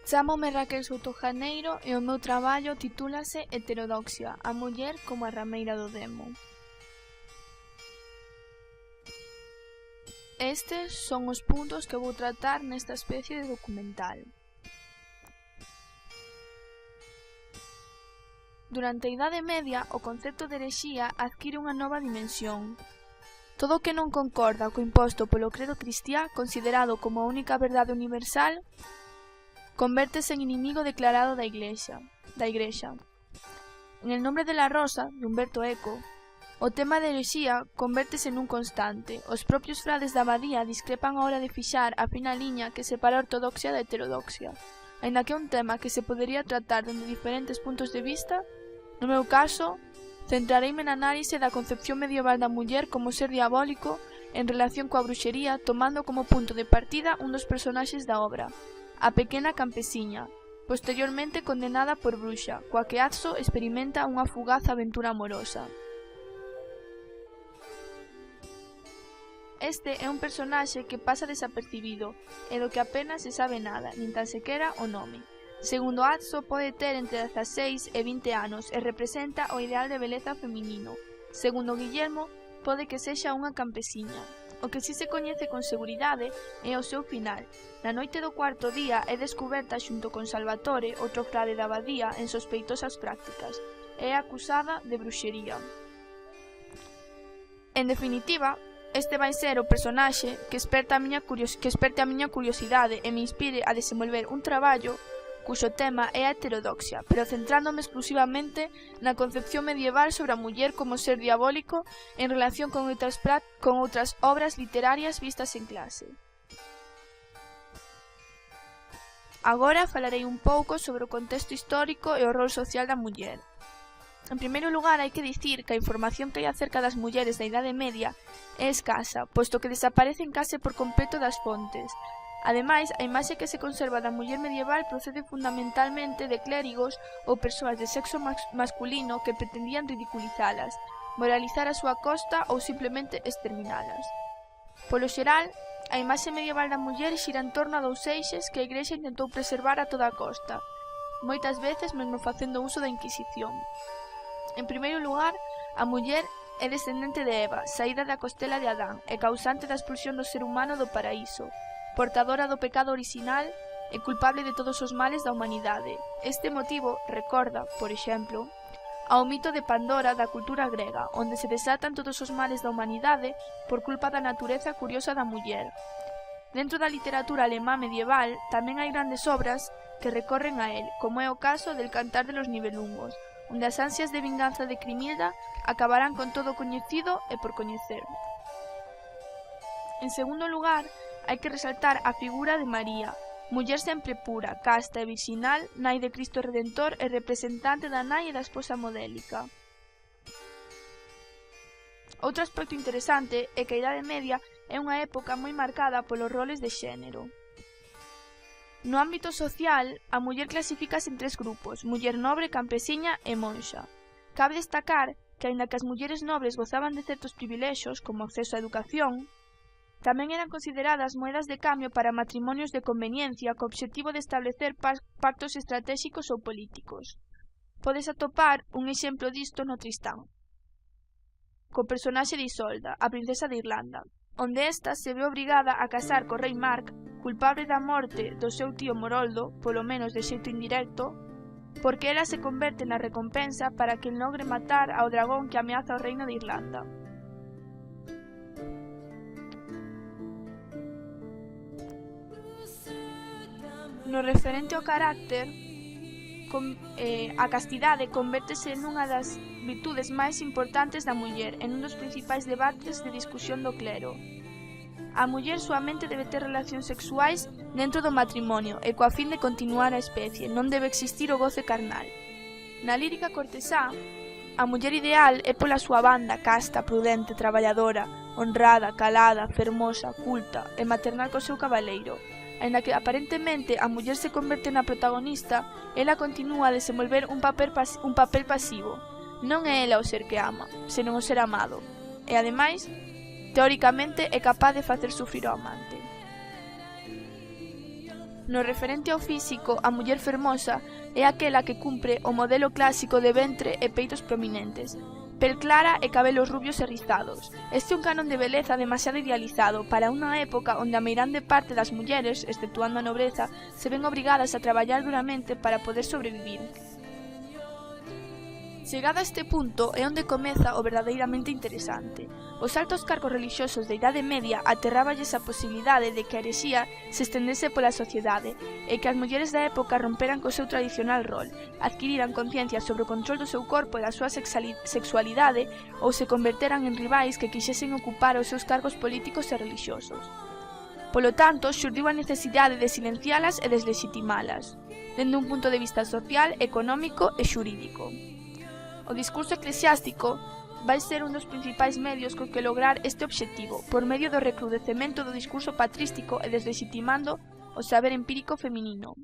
Chámome Raquel Souto Janeiro e o meu traballo titúlase Heterodoxia, a muller como a rameira do demo. Estes son os puntos que vou tratar nesta especie de documental. Durante a Idade Media, o concepto de herexía adquire unha nova dimensión. Todo o que non concorda co imposto polo credo cristiá, considerado como a única verdade universal, convértese en inimigo declarado da Iglesia. En El nombre de la rosa, de Humberto Eco, o tema de herexía convértese nun constante. Os propios frades da abadía discrepan a hora de fixar a fina liña que separa a ortodoxia da heterodoxia. Aínda que é un tema que se podería tratar dende diferentes puntos de vista, no meu caso, centrareime na análise da concepción medieval da muller como ser diabólico en relación coa bruxería, tomando como punto de partida un dos personaxes da obra, a pequena campesiña, posteriormente condenada por bruxa, coa que Azzo experimenta unha fugaz aventura amorosa. Este é un personaxe que pasa desapercibido e do que apenas se sabe nada, nin tan sequera o nome. Segundo Azzo, pode ter entre 16 e 20 anos e representa o ideal de beleza feminino. Segundo Guillermo, pode que sexa unha campesiña. O que si se coñece con seguridade é o seu final. Na noite do cuarto día é descuberta xunto con Salvatore, outro frade da abadía, en sospeitosas prácticas. É acusada de bruxería. En definitiva, este vai ser o personaxe que esperte a miña curiosidade e me inspire a desenvolver un traballo cuxo tema é a heterodoxia, pero centrándome exclusivamente na concepción medieval sobre a muller como ser diabólico en relación con outras obras literarias vistas en clase. Agora falarei un pouco sobre o contexto histórico e o rol social da muller. En primeiro lugar, hai que dicir que a información que hai acerca das mulleres da Idade Media é escasa, posto que desaparecen case por completo das fontes. Ademais, a imaxe que se conserva da muller medieval procede fundamentalmente de clérigos ou persoas de sexo masculino que pretendían ridiculizalas, moralizar a súa costa ou simplemente exterminalas. Polo xeral, a imaxe medieval da muller xira en torno a dous eixes que a Igrexa intentou preservar a toda costa, moitas veces mesmo facendo uso da Inquisición. En primeiro lugar, a muller é descendente de Eva, saída da costela de Adán e causante da expulsión do ser humano do paraíso, portadora do pecado orixinal e culpable de todos os males da humanidade. Este motivo recorda, por exemplo, ao mito de Pandora da cultura grega, onde se desatan todos os males da humanidade por culpa da natureza curiosa da muller. Dentro da literatura alemá medieval tamén hai grandes obras que recorren a él, como é o caso del Cantar de los Nibelungos, onde as ansias de vinganza de Crimilda acabarán con todo o coñecido e por coñecer. En segundo lugar, hai que resaltar a figura de María, muller sempre pura, casta e virxinal, nai de Cristo Redentor e representante da nai e da esposa modélica. Outro aspecto interesante é que a Idade Media é unha época moi marcada polos roles de xénero. No ámbito social, a muller clasifícase en tres grupos: muller nobre, campesiña e monxa. Cabe destacar que, aínda que as mulleres nobres gozaban de certos privilexios, como acceso á educación, tamén eran consideradas moedas de cambio para matrimonios de conveniencia co obxectivo de establecer pactos estratégicos ou políticos. Podes atopar un exemplo disto no Tristán, co personaxe de Isolda, a princesa de Irlanda, onde esta se ve obrigada a casar co rei Marc, culpable da morte do seu tío Moroldo, polo menos de xeito indirecto, porque ela se converte na recompensa para que el logre matar ao dragón que ameaza o reino de Irlanda. No referente ao carácter, a castidade convértese nunha das virtudes máis importantes da muller, en un dos principais debates de discusión do clero. A muller soamente debe ter relacións sexuais dentro do matrimonio e coa fin de continuar a especie, non debe existir o goce carnal. Na lírica cortesá, a muller ideal é pola súa banda casta, prudente, traballadora, honrada, calada, fermosa, culta e maternal co seu cabaleiro. Aínda que aparentemente a muller se converte na protagonista, ela continúa a desenvolver un papel pasivo. Non é ela o ser que ama, senón o ser amado. E, ademais, teóricamente é capaz de facer sufrir ao amante. No referente ao físico, a muller fermosa é aquela que cumpre o modelo clásico de ventre e peitos prominentes, pel clara e cabelos rubios e rizados. Este é un canon de beleza demasiado idealizado para unha época onde a meirande parte das mulleres, exceptuando a nobreza, se ven obrigadas a traballar duramente para poder sobrevivir. Chegado a este punto é onde comeza o verdadeiramente interesante. Os altos cargos religiosos da Idade Media aterráballes a posibilidade de que a herexía se estendese pola sociedade e que as mulleres da época romperan co seu tradicional rol, adquiriran conciencia sobre o control do seu corpo e da súa sexualidade ou se converteran en rivais que quixesen ocupar os seus cargos políticos e religiosos. Polo tanto, xurdiu a necesidade de silencialas e deslegitimalas, dende un punto de vista social, económico e xurídico. O discurso eclesiástico vai ser un dos principais medios co que lograr este obxectivo, por medio do recrudecemento do discurso patrístico e deslegitimando o saber empírico feminino.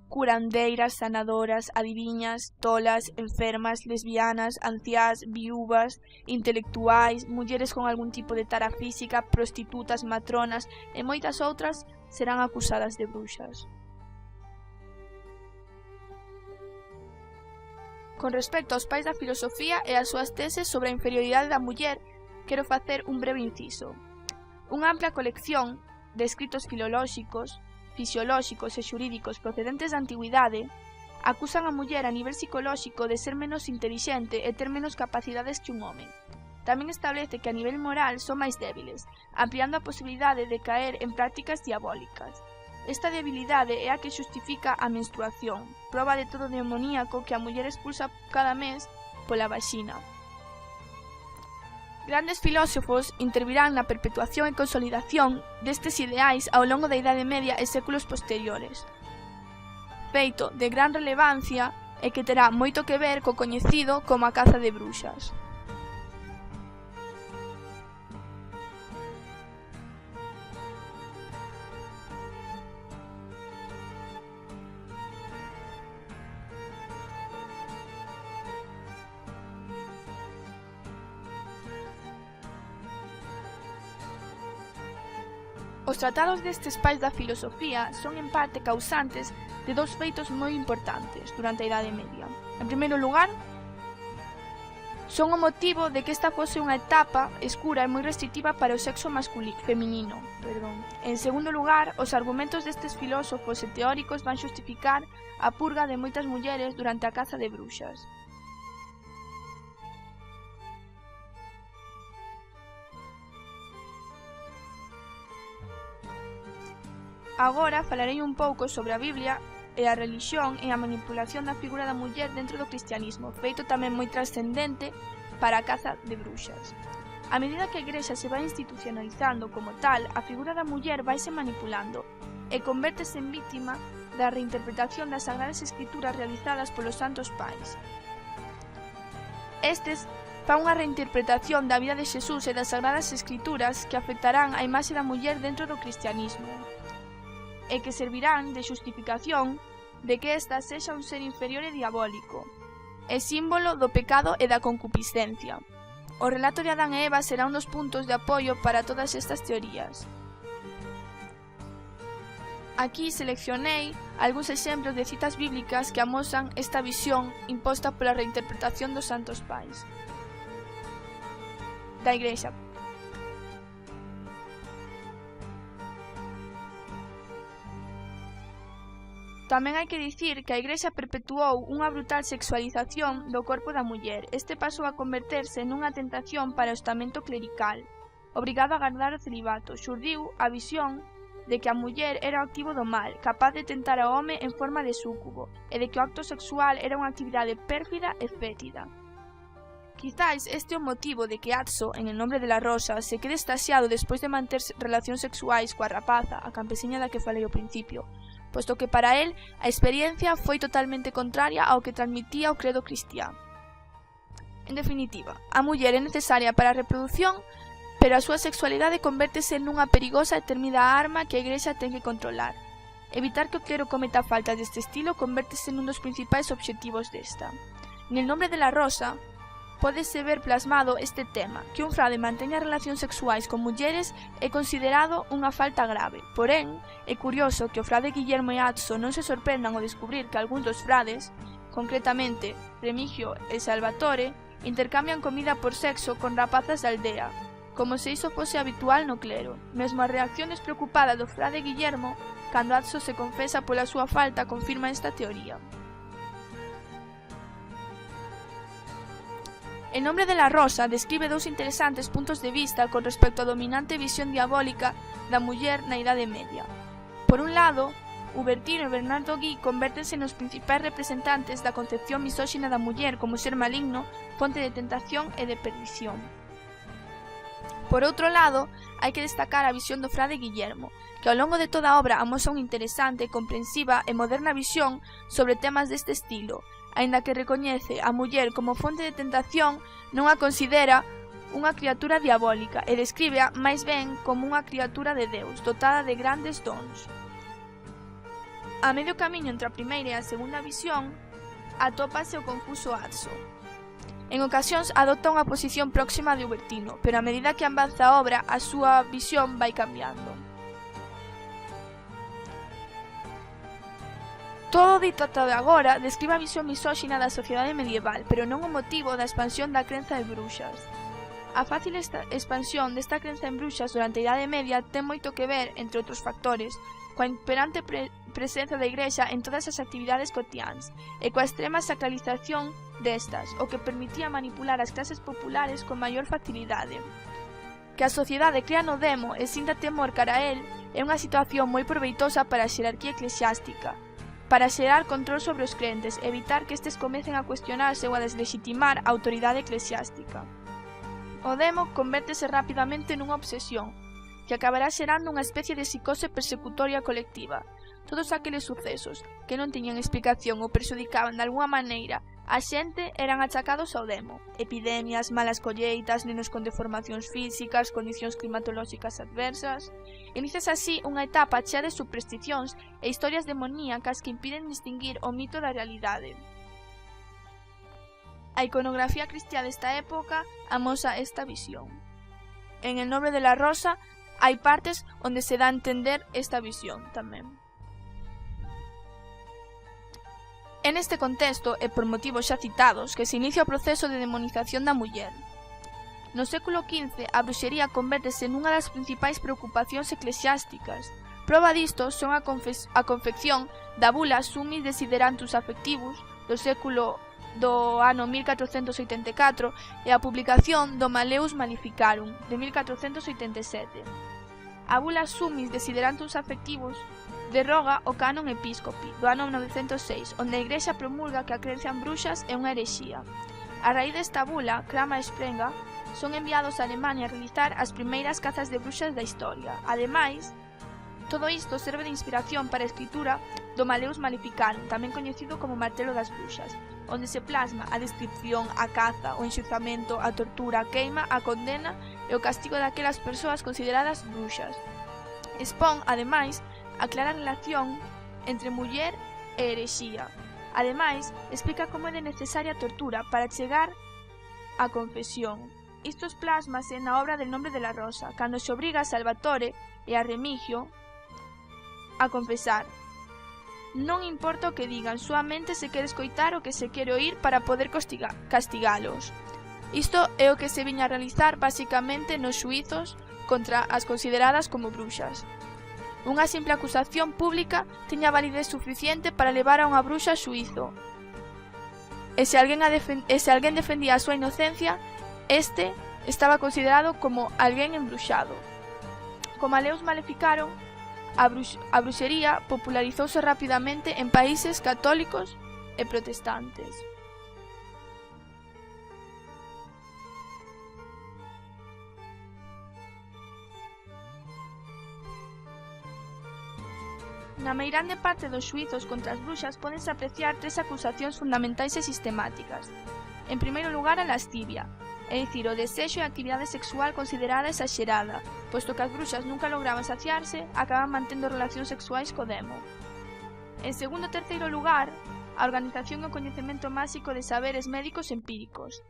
Curandeiras, sanadoras, adiviñas, tolas, enfermas, lesbianas, anciás, viúvas, intelectuais, mulleres con algún tipo de tara física, prostitutas, matronas e moitas outras serán acusadas de bruxas. Con respecto aos pais da filosofía e as súas teses sobre a inferioridade da muller, quero facer un breve inciso. Unha ampla colección de escritos filolóxicos, fisiolóxicos e xurídicos procedentes da antigüidade acusan a muller a nivel psicolóxico de ser menos intelixente e ter menos capacidades que un home. Tamén establece que a nivel moral son máis débiles, ampliando a posibilidade de caer en prácticas diabólicas. Esta debilidade é a que xustifica a menstruación, proba de todo demoníaco que a muller expulsa cada mes pola vaxina. Grandes filósofos intervirán na perpetuación e consolidación destes ideais ao longo da Idade Media e séculos posteriores. Feito de gran relevancia e que terá moito que ver co coñecido como a caza de bruxas. Os tratados destes pais da filosofía son en parte causantes de dous feitos moi importantes durante a Idade Media. En primeiro lugar, son o motivo de que esta fose unha etapa escura e moi restrictiva para o sexo feminino. En segundo lugar, os argumentos destes filósofos e teóricos van xustificar a purga de moitas mulleres durante a caza de bruxas. Agora falarei un pouco sobre a Biblia e a religión e a manipulación da figura da muller dentro do cristianismo, feito tamén moi trascendente para a caza de bruxas. A medida que a Igrexa se vai institucionalizando como tal, a figura da muller vaise manipulando e convértese en vítima da reinterpretación das Sagradas Escrituras realizadas polos Santos Pais. Estes fan unha reinterpretación da vida de Xesús e das Sagradas Escrituras que afectarán a imaxe da muller dentro do cristianismo, e que servirán de xustificación de que ésta sexa un ser inferior e diabólico, e símbolo do pecado e da concupiscencia. O relato de Adán e Eva será un dos puntos de apoio para todas estas teorías. Aquí seleccionei algúns exemplos de citas bíblicas que amosan esta visión imposta pola reinterpretación dos Santos Pais da Igrexa. Tamén hai que dicir que a Igrexa perpetuou unha brutal sexualización do corpo da muller. Este pasou a converterse nunha tentación para o estamento clerical, obrigado a gardar o celibato. Xurdiu a visión de que a muller era o activo do mal, capaz de tentar ao home en forma de súcubo, e de que o acto sexual era unha actividade pérfida e fétida. Quizais este é o motivo de que Atso, en El nombre de la rosa, se quede extasiado despois de manter relacións sexuais coa rapaza, a campesiña da que falei ao principio, posto que para él a experiencia foi totalmente contraria ao que transmitía o credo cristián. En definitiva, a muller é necesaria para a reproducción, pero a súa sexualidade convértese nunha perigosa e temida arma que a Igrexa ten que controlar. Evitar que o clero cometa faltas deste estilo convértese nun dos principais obxectivos desta. En El nombre de la rosa pódese ver plasmado este tema, que un frade manteña relacións sexuais con mulleres é considerado unha falta grave. Porén, é curioso que o frade Guillermo e Azzo non se sorprendan ao descubrir que algúns dos frades, concretamente Remigio e Salvatore, intercambian comida por sexo con rapazas da aldea, como se iso fose habitual no clero. Mesmo a reacción despreocupada do frade Guillermo, cando Azzo se confesa pola súa falta, confirma esta teoría. El nombre de la Rosa describe dous interesantes puntos de vista con respecto á dominante visión diabólica da muller na Idade Media. Por un lado, Hubertino e Bernardo Gui convértense nos principais representantes da concepción misóxina da muller como ser maligno, fonte de tentación e de perdición. Por outro lado, hai que destacar a visión do frade Guillermo, que ao longo de toda a obra amosa unha interesante, comprensiva e moderna visión sobre temas deste estilo. Aínda que recoñece a muller como fonte de tentación, non a considera unha criatura diabólica e descríbea máis ben como unha criatura de Deus, dotada de grandes dons. A medio camiño entre a primeira e a segunda visión, atópase o confuso Azzo. En ocasións adopta unha posición próxima de Hubertino, pero a medida que avanza a obra, a súa visión vai cambiando. Todo dito ata agora describe a visión misóxina da sociedade medieval, pero non o motivo da expansión da crenza de bruxas. A fácil expansión desta crenza en bruxas durante a Idade Media ten moito que ver, entre outros factores, coa imperante presenza da Igrexa en todas as actividades cotiáns e coa extrema sacralización destas, o que permitía manipular as clases populares con maior facilidade. Que a sociedade crea no demo e sinta temor cara a él é unha situación moi proveitosa para a xerarquía eclesiástica, para xerar control sobre os crentes e evitar que estes comecen a cuestionarse ou a deslegitimar a autoridade eclesiástica. O demo convértese rapidamente nunha obsesión, que acabará xerando unha especie de psicose persecutoria colectiva. Todos aqueles sucesos que non tiñan explicación ou perxudicaban de alguma maneira a xente eran achacados ao demo. Epidemias, malas colleitas, nenos con deformacións físicas, condicións climatolóxicas adversas. Inicias así unha etapa chea de supersticións e historias demoníacas que impiden distinguir o mito da realidade. A iconografía cristiá desta época amosa esta visión. En El nombre de la Rosa hai partes onde se dá a entender esta visión tamén. En este contexto, e por motivos xa citados, que se inicia o proceso de demonización da muller. No século XV, a bruxería convértese nunha das principais preocupacións eclesiásticas. Proba disto son a confección da bula Summis Desiderantus Affectivus do ano 1484 e a publicación do Malleus Maleficarum de 1487. A bula Summis Desiderantus Affectivus derroga o canon episcopi do ano 906, onde a Igrexa promulga que a crenza en bruxas é unha herexía. A raíz desta bula, Crama e Sprenga son enviados a Alemania a realizar as primeiras cazas de bruxas da historia. Ademais, todo isto serve de inspiración para a escritura do Malleus Maleficarum, tamén coñecido como Martelo das Bruxas, onde se plasma a descripción, a caza, o enxuzamento, a tortura, a queima, a condena e o castigo daquelas persoas consideradas bruxas. Expón, ademais, a clara relación entre muller e herexía. Ademais, explica como é necesaria a tortura para chegar á confesión. Isto plasmase na obra del nombre de la Rosa, cando se obriga a Salvatore e a Remigio a confesar. Non importa o que digan, soamente se quere escoitar o que se quere oír para poder castigalos. Isto é o que se viña a realizar basicamente nos xuizos contra as consideradas como bruxas. Unha simple acusación pública tiña validez suficiente para levar a unha bruxa a xuízo. E se alguén defendía a súa inocencia, este estaba considerado como alguén embruxado. Como Malleus Maleficarum, a bruxería popularizouse rapidamente en países católicos e protestantes. Na meirande parte dos xuizos contra as bruxas pódense apreciar tres acusacións fundamentais e sistemáticas. En primeiro lugar, a lascivia, é dicir, o desexo e a actividade sexual considerada exaxerada, posto que as bruxas nunca lograban saciarse, acaban mantendo relacións sexuais co demo. En segundo e terceiro lugar, a organización e o coñecemento máxico de saberes médicos empíricos.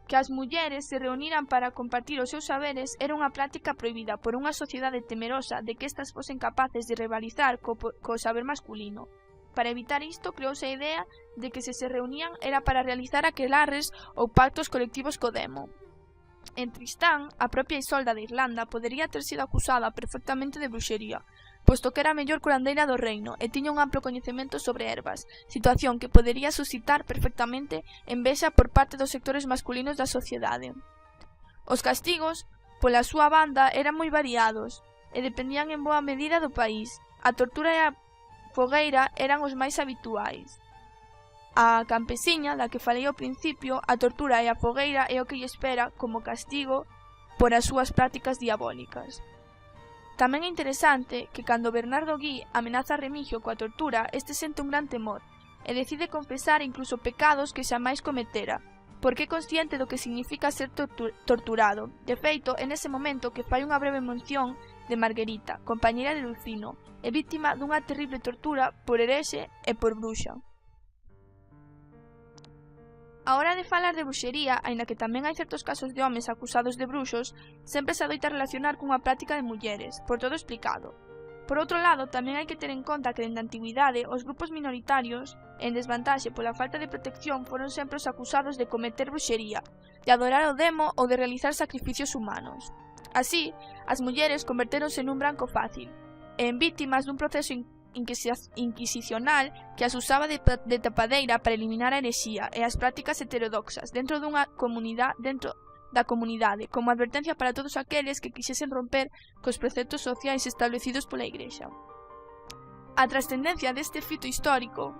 que as mulleres se reuniran para compartir os seus saberes era unha práctica prohibida por unha sociedade temerosa de que estas fosen capaces de rivalizar co saber masculino. Para evitar isto, creouse a idea de que se reunían era para realizar aquelarres ou pactos colectivos co demo. En Tristán, a propia Isolda de Irlanda podería ter sido acusada perfectamente de bruxería, posto que era a mellor curandeira do reino e tiña un amplo coñecemento sobre ervas, situación que podería suscitar perfectamente envexa por parte dos sectores masculinos da sociedade. Os castigos, pola súa banda, eran moi variados e dependían en boa medida do país. A tortura e a fogueira eran os máis habituais. A campesiña, da que falei ao principio, a tortura e a fogueira é o que lle espera como castigo por as súas prácticas diabólicas. Tamén é interesante que cando Bernardo Guy amenaza a Remigio coa tortura, este sente un gran temor e decide confesar incluso pecados que xamais cometera, porque é consciente do que significa ser torturado. De feito, é nese momento que fai unha breve mención de Marguerita, compañeira de Lucino, e víctima dunha terrible tortura por herexe e por bruxa. A hora de falar de bruxería, aínda que tamén hai certos casos de homes acusados de bruxos, sempre se adoita relacionar cunha práctica de mulleres, por todo explicado. Por outro lado, tamén hai que ter en conta que dende a antigüidade os grupos minoritarios, en desvantaxe pola falta de protección, foron sempre os acusados de cometer bruxería, de adorar o demo ou de realizar sacrificios humanos. Así, as mulleres convertéronse nun branco fácil, e en vítimas dun proceso inquisicional que as usaba de tapadeira para eliminar a herexía e as prácticas heterodoxas dentro da comunidade, como advertencia para todos aqueles que quixesen romper cos preceptos sociais establecidos pola Igrexa. A trascendencia deste fito histórico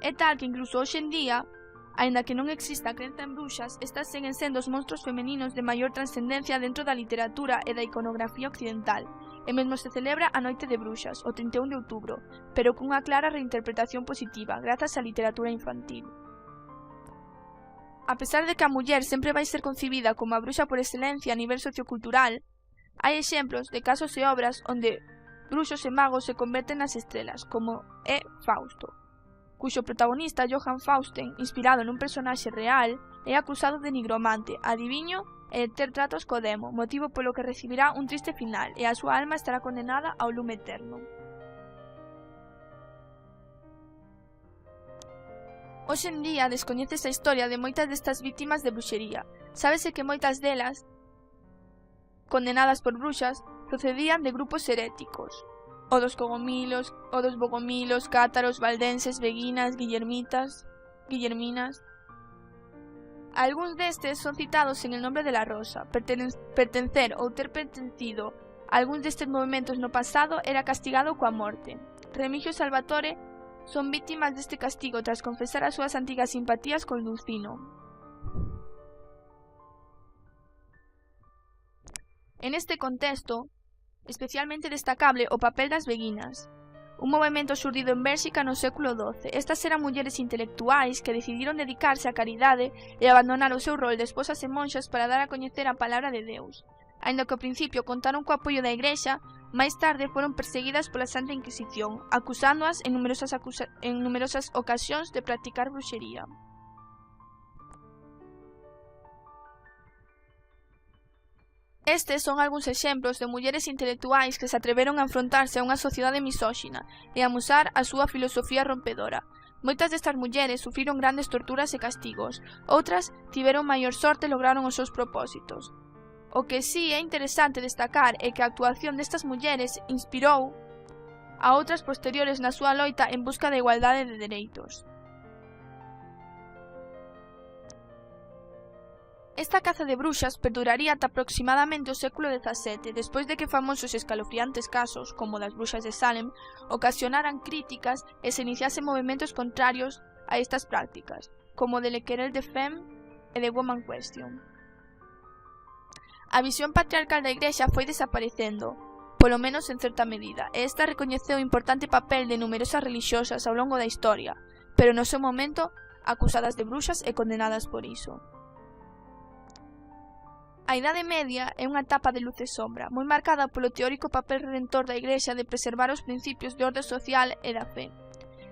é tal que incluso hoxe en día, aínda que non exista crenza en bruxas, estas seguen sendo os monstros femeninos de maior trascendencia dentro da literatura e da iconografía occidental, e mesmo se celebra a Noite de Bruxas, o 31 de outubro, pero cunha clara reinterpretación positiva, grazas á literatura infantil. A pesar de que a muller sempre vai ser concibida como a bruxa por excelencia a nivel sociocultural, hai exemplos de casos e obras onde bruxos e magos se converten nas estrelas, como é Fausto, cuxo protagonista, Johann Fausten, inspirado nun personaxe real, é acusado de nigromante, adiviño e de ter tratos co demo, motivo polo que recibirá un triste final e a súa alma estará condenada ao lume eterno. Hoxe en día descoñécese a historia de moitas destas vítimas de bruxería. Sábese que moitas delas, condenadas por bruxas, procedían de grupos heréticos, o dos bogomilos, cátaros, valdenses, beguinas, guillerminas. Algúns destes son citados en el nombre de la Rosa. Pertencer ou ter pertencido a algúns destes movimentos no pasado era castigado coa morte. Remigio e Salvatore son vítimas deste castigo tras confesar as súas antigas simpatías con Lucino. En este contexto, especialmente destacable o papel das beguinas, un movemento xurdido en Bélxica no século XII. Estas eran mulleres intelectuais que decidiron dedicarse á caridade e abandonar o seu rol de esposas e monxas para dar a coñecer a palabra de Deus. Aínda que ao principio contaron co apoio da Igrexa, máis tarde foron perseguidas pola Santa Inquisición, acusándoas en numerosas ocasións de practicar bruxería. Estes son algúns exemplos de mulleres intelectuais que se atreveron a enfrontarse a unha sociedade misóxina e a amusar a súa filosofía rompedora. Moitas destas mulleres sufriron grandes torturas e castigos, outras tiveron maior sorte e lograron os seus propósitos. O que sí é interesante destacar é que a actuación destas mulleres inspirou a outras posteriores na súa loita en busca da igualdade de dereitos. Esta caza de bruxas perduraría ata aproximadamente o século XVII, despois de que famosos e escalofriantes casos, como das bruxas de Salem, ocasionaran críticas e se iniciasen movementos contrarios a estas prácticas, como o de Le Querelle de Femme e de Woman Question. A visión patriarcal da Igrexa foi desaparecendo, polo menos en certa medida, e esta recoñeceu o importante papel de numerosas religiosas ao longo da historia, pero no seu momento acusadas de bruxas e condenadas por iso. A Idade Media é unha etapa de luz e sombra, moi marcada polo teórico papel redentor da Igrexa de preservar os principios de orde social e da fe.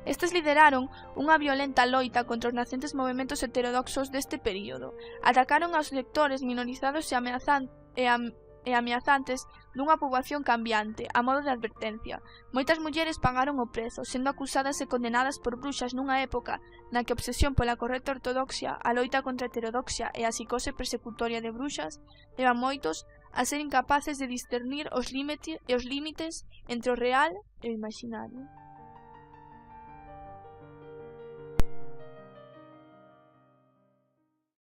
Estes lideraron unha violenta loita contra os nacentes movementos heterodoxos deste período. Atacaron aos lectores minorizados e ameazantes dunha poboación cambiante, a modo de advertencia. Moitas mulleres pagaron o prezo, sendo acusadas e condenadas por bruxas nunha época na que a obsesión pola correcta ortodoxia, a loita contra a heterodoxia e a psicose persecutoria de bruxas levan moitos a ser incapaces de discernir os límites entre o real e o imaginario.